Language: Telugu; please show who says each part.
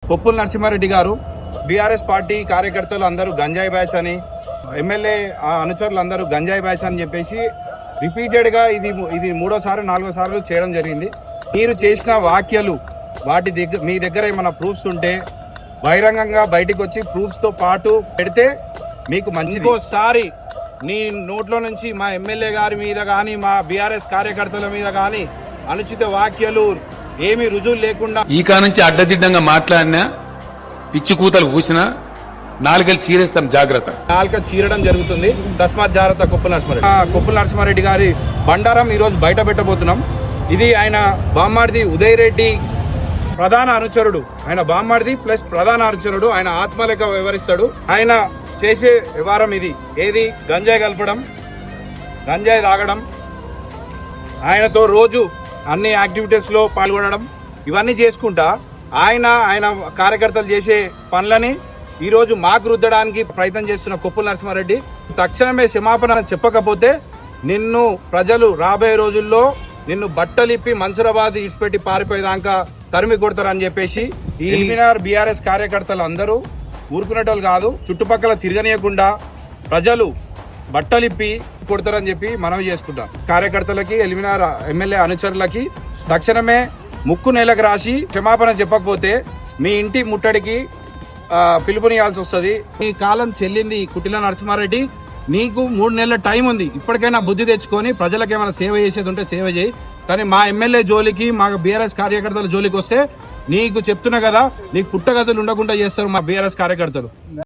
Speaker 1: కొప్పుల నరసింహారెడ్డి గారు బీఆర్ఎస్ పార్టీ కార్యకర్తలు అందరూ గంజాయి బ్యాచ్ అని, ఎమ్మెల్యే అనుచరులు అందరూ గంజాయి బ్యాచ్ అని చెప్పేసి రిపీటెడ్గా ఇది మూడోసారి నాలుగోసార్లు చేయడం జరిగింది. మీరు చేసిన వ్యాఖ్యలు వాటి దగ్గర మీ దగ్గర ఏమైనా ప్రూఫ్స్ ఉంటే బహిరంగంగా బయటికి వచ్చి ప్రూఫ్స్తో పాటు పెడితే మీకు మంచిది. ఇంకోసారి నీ నోట్లో నుంచి మా ఎమ్మెల్యే గారి మీద కానీ మా బీఆర్ఎస్ కార్యకర్తల మీద కానీ అనుచిత వ్యాఖ్యలు ఏమీ రుజువు లేకుండా
Speaker 2: ఈ నుంచి అడ్డదిడ్డంగా మాట్లాడినా పిచ్చి కూతలు కూసినా నాలుగలు చీరేస్తాం, జాగ్రత్త.
Speaker 1: నాలుక చీరడం జరుగుతుంది. తస్మాత్ జాగ్రత్త. కొప్పుల నరసింహారెడ్డి గారి బండారం ఈరోజు బయట పెట్టబోతున్నాం. ఇది ఆయన బామ్మాడిది ఉదయ్ రెడ్డి ప్రధాన అనుచరుడు, ఆయన బామ్మాడిది ప్లస్ ప్రధాన అనుచరుడు. ఆయన ఆత్మలేఖ వివరిస్తాడు. ఆయన చేసే వ్యవహారం ఇది. ఏది? గంజాయి కలపడం, గంజాయి తాగడం, ఆయనతో రోజు అన్ని యాక్టివిటీస్ లో పాల్గొనడం, ఇవన్నీ చేసుకుంటా ఆయన కార్యకర్తలు చేసే పనులని ఈరోజు మాకు రుద్దడానికి ప్రయత్నం చేస్తున్న కొప్పుల నరసింహారెడ్డి తక్షణమే క్షమాపణ చెప్పకపోతే నిన్ను ప్రజలు రాబోయే రోజుల్లో నిన్ను బట్టలిప్పి మన్సూరాబాద్ ఇడిచిపెట్టి పారిపోయేదాకా తరిమి కొడతారని చెప్పేసి ఈ ఎల్బీనగర్ బీఆర్ఎస్ కార్యకర్తలు అందరూ ఊరుకునేటోళ్ళు కాదు. చుట్టుపక్కల తిరగనీయకుండా ప్రజలు బట్టలిప్పి కొడతారని చెప్పి మనవి చేసుకుంటాం. కార్యకర్తలకి, ఎల్బీనగర్ ఎమ్మెల్యే అనుచరులకి తక్షణమే ముక్కు నేలకు రాసి క్షమాపణ చెప్పకపోతే మీ ఇంటి ముట్టడికి పిలుపునియాల్సి వస్తుంది. ఈ కాలం చెల్లింది కుటిల నరసింహారెడ్డి. నీకు 3 నెలల టైం ఉంది. ఇప్పటికైనా బుద్ధి తెచ్చుకొని ప్రజలకు ఏమైనా సేవ చేసేది ఉంటే సేవ చేయి. కానీ మా ఎమ్మెల్యే జోలికి, మా బీఆర్ఎస్ కార్యకర్తల జోలికి వస్తే నీకు చెప్తున్నా కదా, నీకు పుట్టగతులు ఉండకుండా చేస్తారు మా బీఆర్ఎస్ కార్యకర్తలు.